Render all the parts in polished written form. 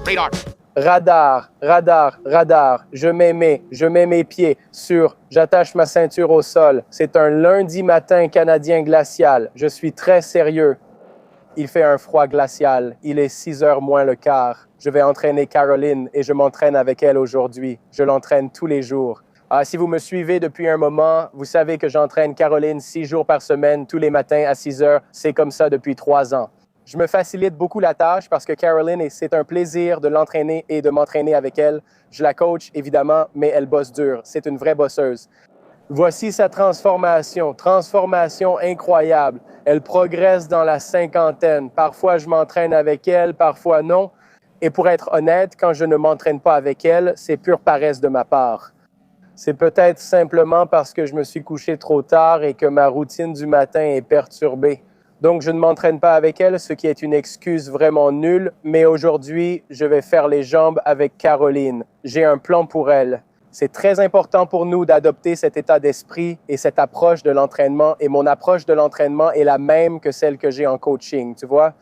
Radar. Radar, radar, radar. Je mets mes pieds sur, j'attache ma ceinture au sol. C'est un lundi matin canadien glacial. Je suis très sérieux. Il fait un froid glacial. Il est 6h moins le quart. Je vais entraîner Caroline et je m'entraîne avec elle aujourd'hui. Je l'entraîne tous les jours. Si vous me suivez depuis un moment, vous savez que j'entraîne Caroline 6 jours par semaine, tous les matins à 6h. C'est comme ça depuis 3 ans. Je me facilite beaucoup la tâche parce que Caroline, c'est un plaisir de l'entraîner et de m'entraîner avec elle. Je la coach, évidemment, mais elle bosse dur. C'est une vraie bosseuse. Voici sa transformation incroyable. Elle progresse dans la cinquantaine. Parfois, je m'entraîne avec elle, parfois non. Et pour être honnête, quand je ne m'entraîne pas avec elle, c'est pure paresse de ma part. C'est peut-être simplement parce que je me suis couché trop tard et que ma routine du matin est perturbée. Donc, je ne m'entraîne pas avec elle, ce qui est une excuse vraiment nulle. Mais aujourd'hui, je vais faire les jambes avec Caroline. J'ai un plan pour elle. C'est très important pour nous d'adopter cet état d'esprit et cette approche de l'entraînement. Et mon approche de l'entraînement est la même que celle que j'ai en coaching, tu vois.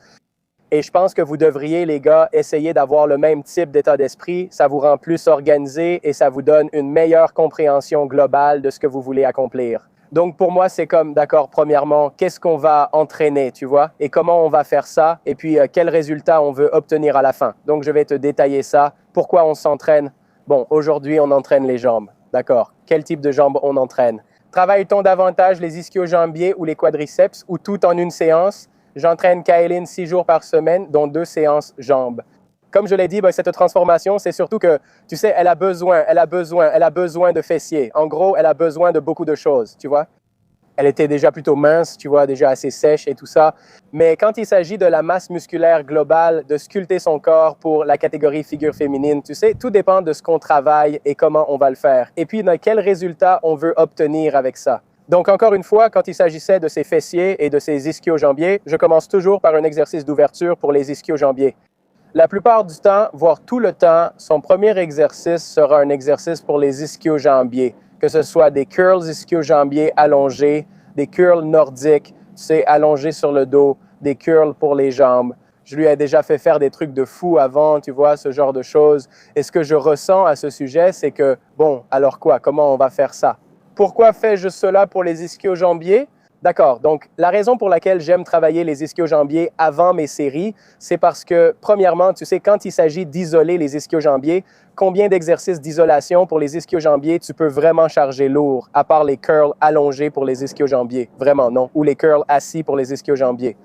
Et je pense que vous devriez, les gars, essayer d'avoir le même type d'état d'esprit. Ça vous rend plus organisé et ça vous donne une meilleure compréhension globale de ce que vous voulez accomplir. Donc, pour moi, c'est comme, d'accord, premièrement, qu'est-ce qu'on va entraîner, tu vois, et comment on va faire ça, et puis quel résultat on veut obtenir à la fin. Donc, je vais te détailler ça. Pourquoi on s'entraîne? Bon, aujourd'hui, on entraîne les jambes, d'accord. Quel type de jambes on entraîne? Travaille-t-on davantage les ischio-jambiers ou les quadriceps, ou tout en une séance? J'entraîne Kaeline 6 jours par semaine, dont 2 séances jambes. Comme je l'ai dit, cette transformation, c'est surtout que, tu sais, elle a besoin de fessiers. En gros, elle a besoin de beaucoup de choses, tu vois. Elle était déjà plutôt mince, tu vois, déjà assez sèche et tout ça. Mais quand il s'agit de la masse musculaire globale, de sculpter son corps pour la catégorie figure féminine, tu sais, tout dépend de ce qu'on travaille et comment on va le faire. Et puis, dans quel résultat on veut obtenir avec ça. Donc, encore une fois, quand il s'agissait de ses fessiers et de ses ischio-jambiers, je commence toujours par un exercice d'ouverture pour les ischio-jambiers. La plupart du temps, voire tout le temps, son premier exercice sera un exercice pour les ischio-jambiers, que ce soit des curls ischio-jambiers allongés, des curls nordiques, tu sais, allongés sur le dos, des curls pour les jambes. Je lui ai déjà fait faire des trucs de fou avant, tu vois, ce genre de choses. Et ce que je ressens à ce sujet, c'est que, bon, alors quoi? Comment on va faire ça? Pourquoi fais-je cela pour les ischio-jambiers? D'accord, donc la raison pour laquelle j'aime travailler les ischio-jambiers avant mes séries, c'est parce que, premièrement, tu sais, quand il s'agit d'isoler les ischio-jambiers, combien d'exercices d'isolation pour les ischio-jambiers tu peux vraiment charger lourd, à part les curls allongés pour les ischio-jambiers? Vraiment non. Ou les curls assis pour les ischio-jambiers.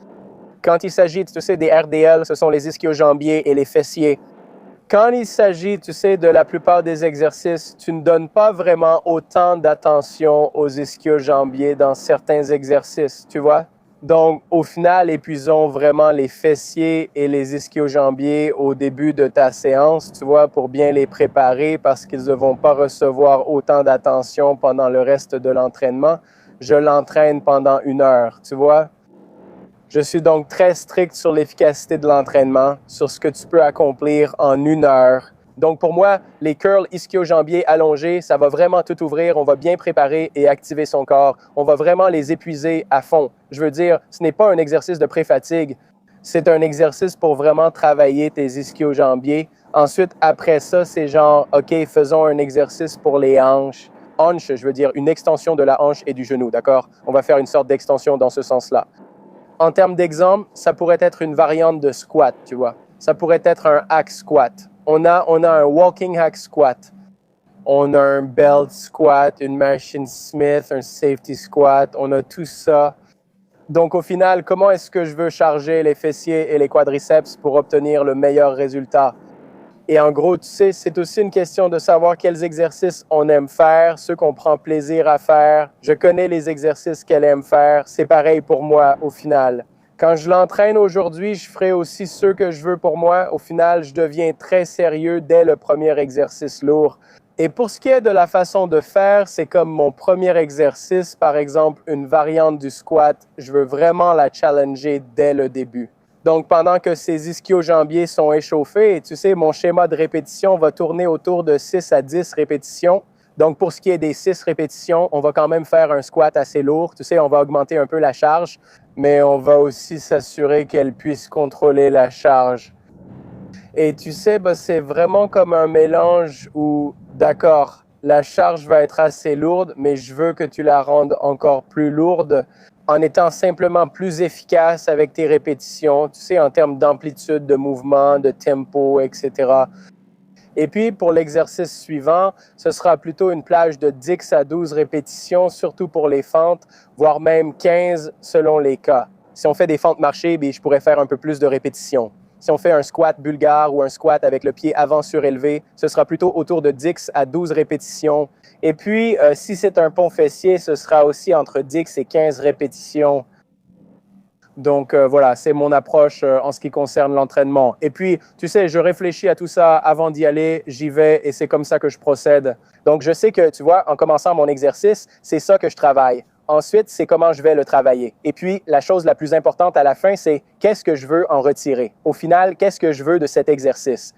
Quand il s'agit, tu sais, des RDL, ce sont les ischio-jambiers et les fessiers. Quand il s'agit, tu sais, de la plupart des exercices, tu ne donnes pas vraiment autant d'attention aux ischio-jambiers dans certains exercices, tu vois? Donc, au final, épuisons vraiment les fessiers et les ischio-jambiers au début de ta séance, tu vois, pour bien les préparer parce qu'ils ne vont pas recevoir autant d'attention pendant le reste de l'entraînement. Je l'entraîne pendant 1 heure, tu vois? Je suis donc très strict sur l'efficacité de l'entraînement, sur ce que tu peux accomplir en 1 heure. Donc pour moi, les curls ischio-jambiers allongés, ça va vraiment tout ouvrir. On va bien préparer et activer son corps. On va vraiment les épuiser à fond. Je veux dire, ce n'est pas un exercice de pré-fatigue. C'est un exercice pour vraiment travailler tes ischio-jambiers. Ensuite, après ça, c'est genre, OK, faisons un exercice pour les hanches. Hanche, je veux dire une extension de la hanche et du genou, d'accord? On va faire une sorte d'extension dans ce sens-là. En termes d'exemple, ça pourrait être une variante de squat, tu vois. Ça pourrait être un hack squat. On a un walking hack squat. On a un belt squat, une machine Smith, un safety squat. On a tout ça. Donc, au final, comment est-ce que je veux charger les fessiers et les quadriceps pour obtenir le meilleur résultat? Et en gros, tu sais, c'est aussi une question de savoir quels exercices on aime faire, ceux qu'on prend plaisir à faire. Je connais les exercices qu'elle aime faire. C'est pareil pour moi au final. Quand je l'entraîne aujourd'hui, je ferai aussi ceux que je veux pour moi. Au final, je deviens très sérieux dès le premier exercice lourd. Et pour ce qui est de la façon de faire, c'est comme mon premier exercice, par exemple, une variante du squat. Je veux vraiment la challenger dès le début. Donc, pendant que ces ischio-jambiers sont échauffés, tu sais, mon schéma de répétition va tourner autour de 6 à 10 répétitions. Donc, pour ce qui est des 6 répétitions, on va quand même faire un squat assez lourd. Tu sais, on va augmenter un peu la charge, mais on va aussi s'assurer qu'elle puisse contrôler la charge. Et tu sais, bah, c'est vraiment comme un mélange où, d'accord, la charge va être assez lourde, mais je veux que tu la rendes encore plus lourde en étant simplement plus efficace avec tes répétitions, tu sais, en termes d'amplitude, de mouvement, de tempo, etc. Et puis, pour l'exercice suivant, ce sera plutôt une plage de 10 à 12 répétitions, surtout pour les fentes, voire même 15 selon les cas. Si on fait des fentes marchées, bien, je pourrais faire un peu plus de répétitions. Si on fait un squat bulgare ou un squat avec le pied avant surélevé, ce sera plutôt autour de 10 à 12 répétitions. Et puis, si c'est un pont fessier, ce sera aussi entre 10 et 15 répétitions. Donc voilà, c'est mon approche en ce qui concerne l'entraînement. Et puis, tu sais, je réfléchis à tout ça avant d'y aller, j'y vais et c'est comme ça que je procède. Donc je sais que, tu vois, en commençant mon exercice, c'est ça que je travaille. Ensuite, c'est comment je vais le travailler. Et puis, la chose la plus importante à la fin, c'est qu'est-ce que je veux en retirer. Au final, qu'est-ce que je veux de cet exercice?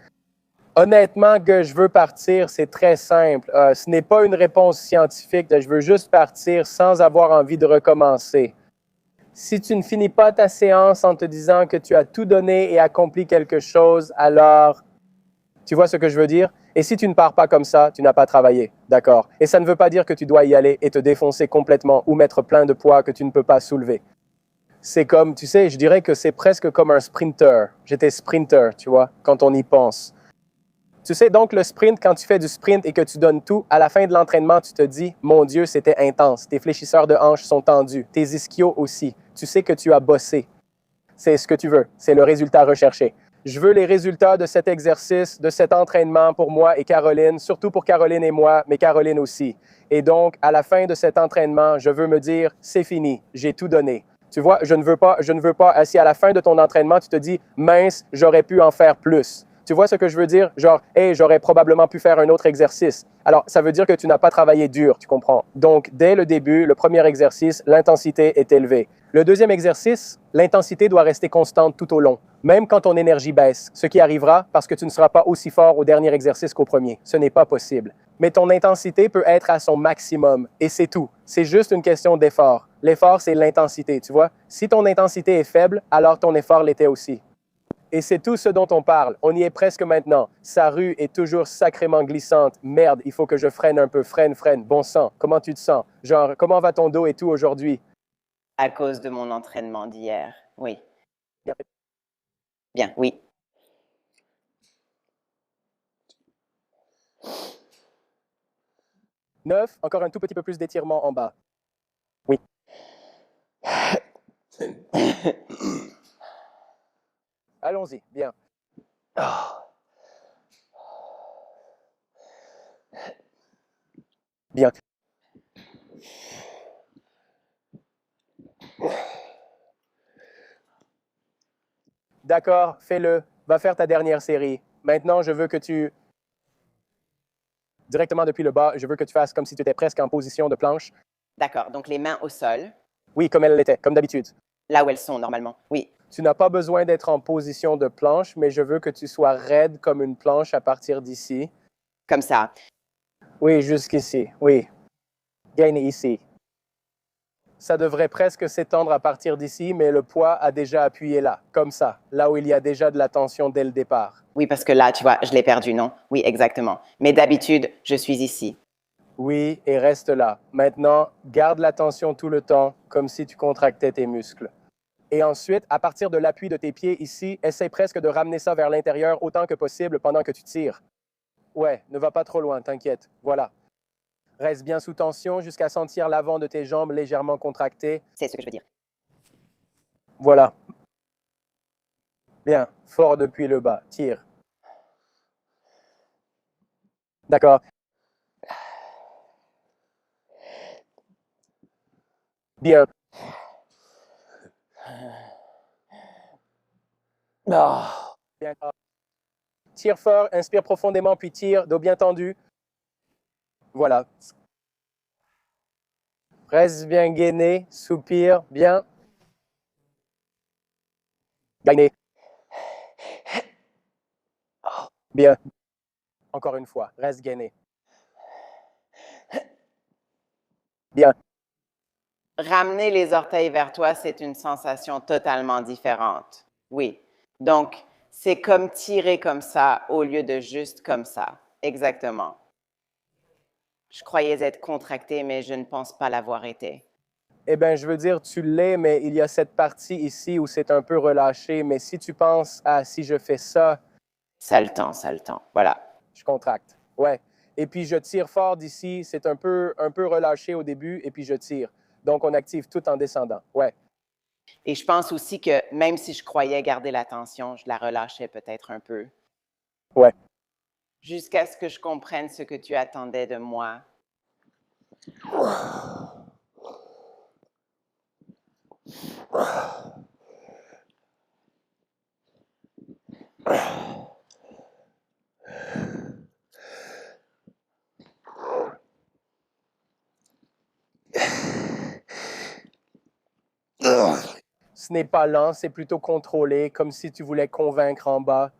Honnêtement, que je veux partir, c'est très simple. Ce n'est pas une réponse scientifique. Je veux juste partir sans avoir envie de recommencer. Si tu ne finis pas ta séance en te disant que tu as tout donné et accompli quelque chose, alors tu vois ce que je veux dire? Et si tu ne pars pas comme ça, tu n'as pas travaillé, d'accord? Et ça ne veut pas dire que tu dois y aller et te défoncer complètement ou mettre plein de poids que tu ne peux pas soulever. C'est comme, tu sais, je dirais que c'est presque comme un sprinter. J'étais sprinter, tu vois, quand on y pense. Tu sais, donc le sprint, quand tu fais du sprint et que tu donnes tout, à la fin de l'entraînement, tu te dis, mon Dieu, c'était intense. Tes fléchisseurs de hanches sont tendus, tes ischios aussi. Tu sais que tu as bossé. C'est ce que tu veux. C'est le résultat recherché. Je veux les résultats de cet exercice, de cet entraînement pour moi et Caroline, surtout pour Caroline et moi, mais Caroline aussi. Et donc, à la fin de cet entraînement, je veux me dire, c'est fini, j'ai tout donné. Tu vois, je ne veux pas, si à la fin de ton entraînement, tu te dis, mince, j'aurais pu en faire plus. Tu vois ce que je veux dire? Genre, hey, j'aurais probablement pu faire un autre exercice. Alors, ça veut dire que tu n'as pas travaillé dur, tu comprends? Donc, dès le début, le premier exercice, l'intensité est élevée. Le deuxième exercice, l'intensité doit rester constante tout au long, même quand ton énergie baisse, ce qui arrivera parce que tu ne seras pas aussi fort au dernier exercice qu'au premier. Ce n'est pas possible. Mais ton intensité peut être à son maximum et c'est tout. C'est juste une question d'effort. L'effort, c'est l'intensité, tu vois? Si ton intensité est faible, alors ton effort l'était aussi. Et c'est tout ce dont on parle. On y est presque maintenant. Sa rue est toujours sacrément glissante. Merde, il faut que je freine un peu. Freine, freine. Bon sang, comment tu te sens? Genre, comment va ton dos et tout aujourd'hui? À cause de mon entraînement d'hier. Oui. Bien, oui. Neuf, encore un tout petit peu plus d'étirement en bas. Oui. Allons-y, bien. Bien. D'accord, fais-le. Va faire ta dernière série. Maintenant, je veux que tu, directement depuis le bas, je veux que tu fasses comme si tu étais presque en position de planche. D'accord, donc les mains au sol, Oui, comme elle l'était, comme d'habitude. là où elles sont normalement. Oui, Tu n'as pas besoin d'être en position de planche, mais je veux que tu sois raide comme une planche à partir d'ici. comme ça. Oui, jusqu'ici. Oui. Gagne ici. Ça devrait presque s'étendre à partir d'ici, mais le poids a déjà appuyé là, comme ça, là où il y a déjà de la tension dès le départ. Oui, parce que là, tu vois, je l'ai perdu, non? Oui, exactement. Mais d'habitude, je suis ici. Oui, et reste là. Maintenant, garde la tension tout le temps, comme si tu contractais tes muscles. Et ensuite, à partir de l'appui de tes pieds ici, essaie presque de ramener ça vers l'intérieur autant que possible pendant que tu tires. Ouais, ne va pas trop loin, t'inquiète. Voilà. Reste bien sous tension jusqu'à sentir l'avant de tes jambes légèrement contracté. C'est ce que je veux dire. Voilà. Bien, fort depuis le bas. Tire. D'accord. Bien. Ah. Bien. Tire fort, inspire profondément, puis tire, dos bien tendu. Voilà. Reste bien gainé, soupire, bien. Gainé. Bien. Encore une fois, reste gainé. Bien. Ramener les orteils vers toi, c'est une sensation totalement différente. Oui. Donc, C'est comme tirer comme ça au lieu de juste comme ça. Exactement. Je croyais être contractée, mais je ne pense pas l'avoir été. Eh bien, je veux dire, tu l'es, mais il y a cette partie ici où c'est un peu relâché. Mais si tu penses à si je fais ça, Ça le temps, ça le temps. Voilà. je contracte. Ouais. Et puis je tire fort d'ici, c'est un peu relâché au début, et puis je tire. Donc on active tout en descendant. Ouais. Et je pense aussi que même si je croyais garder la tension, je la relâchais peut-être un peu. Ouais. Jusqu'à ce que je comprenne ce que tu attendais de moi. Ce n'est pas lent, c'est plutôt contrôlé, comme si tu voulais convaincre en bas.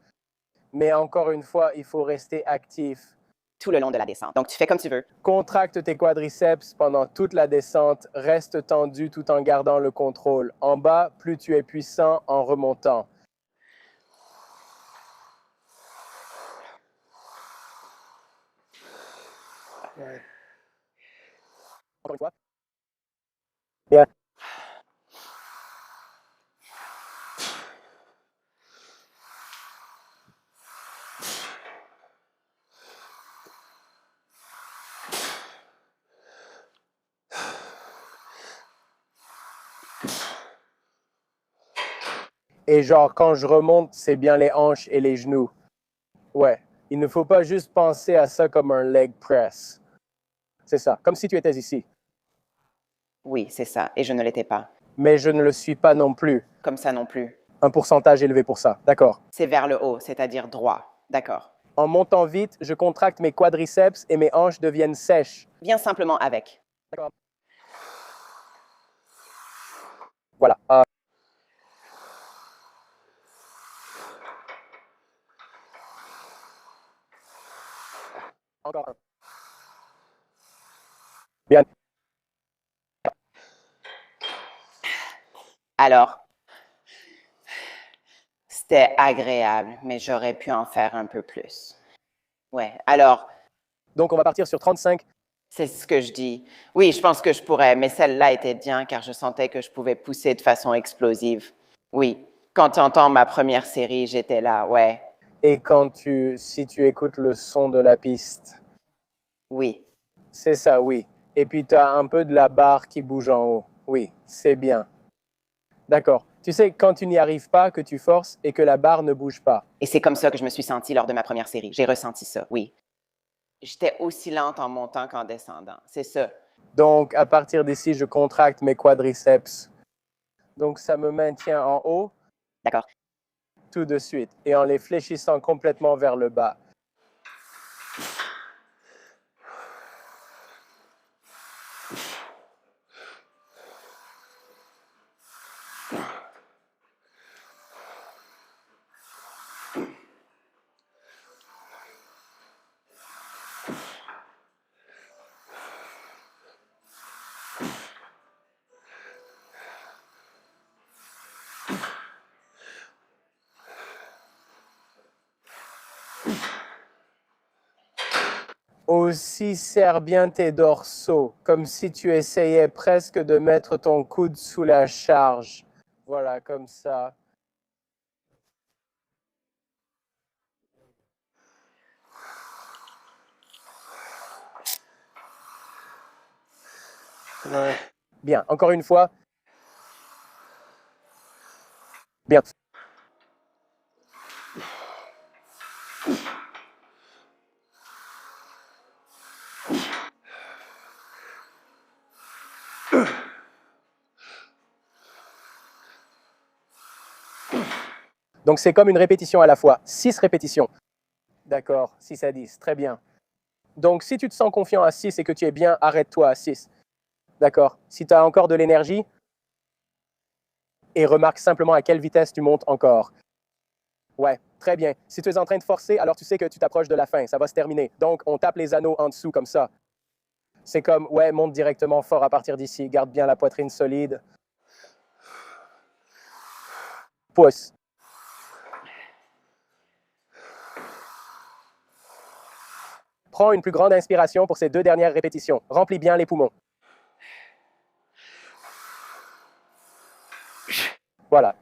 Mais encore une fois, il faut rester actif. Tout le long de la descente. Donc, tu fais comme tu veux. Contracte tes quadriceps pendant toute la descente, reste tendu tout en gardant le contrôle. En bas, plus tu es puissant en remontant. Encore une fois. Yeah. Et genre, quand je remonte, c'est bien les hanches et les genoux. Ouais. Il ne faut pas juste penser à ça comme un leg press. C'est ça, comme si tu étais ici. Oui, c'est ça. Et je ne l'étais pas. Mais je ne le suis pas non plus. Comme ça non plus. Un pourcentage élevé pour ça. D'accord. C'est vers le haut, c'est-à-dire droit. D'accord. En montant vite, je contracte mes quadriceps et mes hanches deviennent sèches. Viens simplement avec. D'accord. Voilà. Encore un. Bien. Alors, c'était agréable, mais j'aurais pu en faire un peu plus. Ouais, alors, Donc, on va partir sur 35. c'est ce que je dis. Oui, je pense que je pourrais, mais celle-là était bien car je sentais que je pouvais pousser de façon explosive. Oui, quand tu entends ma première série, j'étais là, ouais, Et si tu écoutes le son de la piste, oui. c'est ça, oui. Et puis, tu as un peu de la barre qui bouge en haut. Oui, c'est bien. D'accord. Tu sais, quand tu n'y arrives pas, que tu forces et que la barre ne bouge pas. Et c'est comme ça que je me suis sentie lors de ma première série. J'ai ressenti ça, oui. J'étais aussi lente en montant qu'en descendant. C'est ça. Donc, à partir d'ici, je contracte mes quadriceps. Donc, ça me maintient en haut D'accord. tout de suite et en les fléchissant complètement vers le bas. Aussi, serre bien tes dorsaux, comme si tu essayais presque de mettre ton coude sous la charge. Voilà, comme ça. Ouais. Bien, encore une fois. Bien. Donc c'est comme une répétition à la fois. 6 répétitions. D'accord, 6 à 10. Très bien. Donc si tu te sens confiant à 6 et que tu es bien, arrête-toi à 6. D'accord. Si tu as encore de l'énergie, et remarque simplement à quelle vitesse tu montes encore. Ouais, très bien. Si tu es en train de forcer, alors tu sais que tu t'approches de la fin. Ça va se terminer. Donc on tape les anneaux en dessous comme ça. C'est comme, ouais, monte directement fort à partir d'ici. Garde bien la poitrine solide. Pousse. Prends une plus grande inspiration pour ces 2 dernières répétitions. Remplis bien les poumons. Voilà.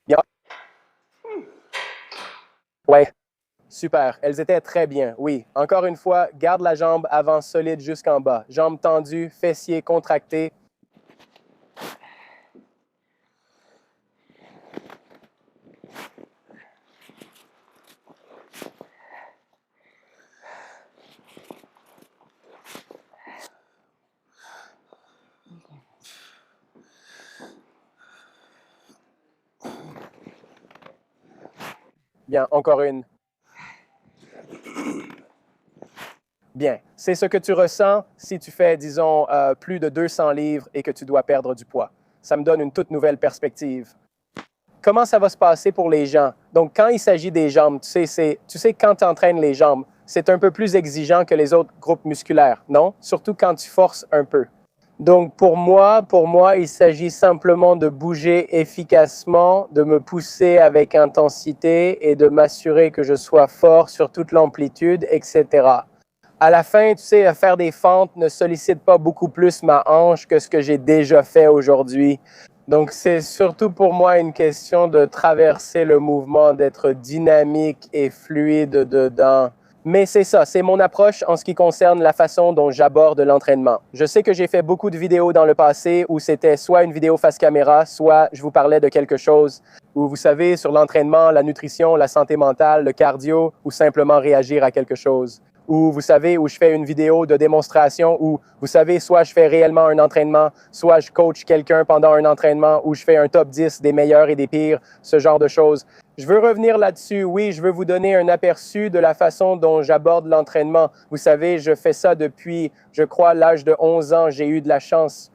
Bien. Ouais. Super. Elles étaient très bien. Oui. Encore une fois, garde la jambe avant solide jusqu'en bas. Jambes tendues, fessiers contractés. Bien, encore une. Bien. C'est ce que tu ressens si tu fais, disons, plus de 200 livres et que tu dois perdre du poids. Ça me donne une toute nouvelle perspective. Comment ça va se passer pour les gens? Donc, quand il s'agit des jambes, tu sais quand tu entraînes les jambes, c'est un peu plus exigeant que les autres groupes musculaires, non? Surtout quand tu forces un peu. Donc, pour moi, il s'agit simplement de bouger efficacement, de me pousser avec intensité et de m'assurer que je sois fort sur toute l'amplitude, etc. À la fin, tu sais, faire des fentes ne sollicite pas beaucoup plus ma hanche que ce que j'ai déjà fait aujourd'hui. Donc, c'est surtout pour moi une question de traverser le mouvement, d'être dynamique et fluide dedans. Mais c'est ça, c'est mon approche en ce qui concerne la façon dont j'aborde l'entraînement. Je sais que j'ai fait beaucoup de vidéos dans le passé où c'était soit une vidéo face caméra, soit je vous parlais de quelque chose où, vous savez, sur l'entraînement, la nutrition, la santé mentale, le cardio, ou simplement réagir à quelque chose. Ou, vous savez, où je fais une vidéo de démonstration où, vous savez, soit je fais réellement un entraînement, soit je coach quelqu'un pendant un entraînement, ou je fais un top 10 des meilleurs et des pires, ce genre de choses. Je veux revenir là-dessus. Oui, je veux vous donner un aperçu de la façon dont j'aborde l'entraînement. Vous savez, je fais ça depuis, je crois, l'âge de 11 ans. J'ai eu de la chance.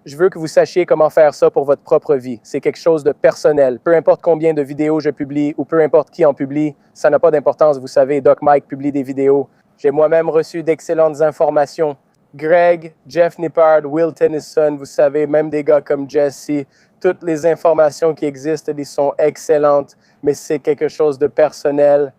Je veux que vous sachiez comment faire ça pour votre propre vie. C'est quelque chose de personnel. Peu importe combien de vidéos je publie ou peu importe qui en publie, ça n'a pas d'importance. Vous savez, Doc Mike publie des vidéos. J'ai moi-même reçu d'excellentes informations. Greg, Jeff Nippard, Will Tennyson, vous savez, même des gars comme Jesse, toutes les informations qui existent, elles sont excellentes, mais c'est quelque chose de personnel.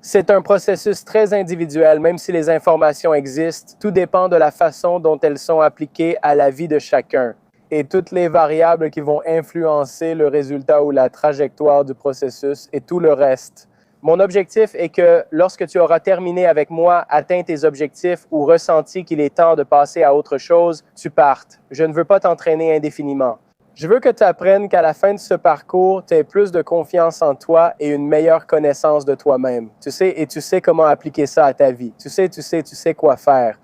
C'est un processus très individuel, même si les informations existent. Tout dépend de la façon dont elles sont appliquées à la vie de chacun et toutes les variables qui vont influencer le résultat ou la trajectoire du processus et tout le reste. Mon objectif est que lorsque tu auras terminé avec moi, atteint tes objectifs ou ressenti qu'il est temps de passer à autre chose, tu partes. Je ne veux pas t'entraîner indéfiniment. Je veux que tu apprennes qu'à la fin de ce parcours, tu aies plus de confiance en toi et une meilleure connaissance de toi-même. Tu sais comment appliquer ça à ta vie. Tu sais quoi faire.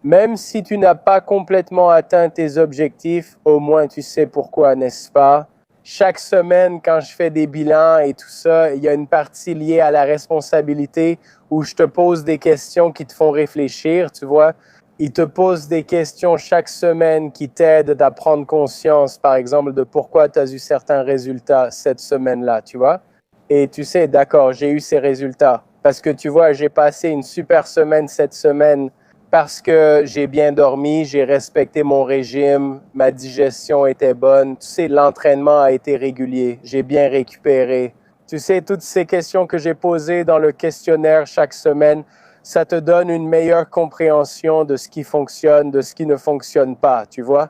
Même si tu n'as pas complètement atteint tes objectifs, au moins tu sais pourquoi, n'est-ce pas? Chaque semaine, quand je fais des bilans et tout ça, il y a une partie liée à la responsabilité où je te pose des questions qui te font réfléchir, tu vois. Il te pose des questions chaque semaine qui t'aident à prendre conscience, par exemple, de pourquoi tu as eu certains résultats cette semaine-là, tu vois. Et tu sais, d'accord, j'ai eu ces résultats parce que, tu vois, j'ai passé une super semaine cette semaine parce que j'ai bien dormi, j'ai respecté mon régime, ma digestion était bonne. Tu sais, l'entraînement a été régulier, j'ai bien récupéré. Tu sais, toutes ces questions que j'ai posées dans le questionnaire chaque semaine, ça te donne une meilleure compréhension de ce qui fonctionne, de ce qui ne fonctionne pas, tu vois.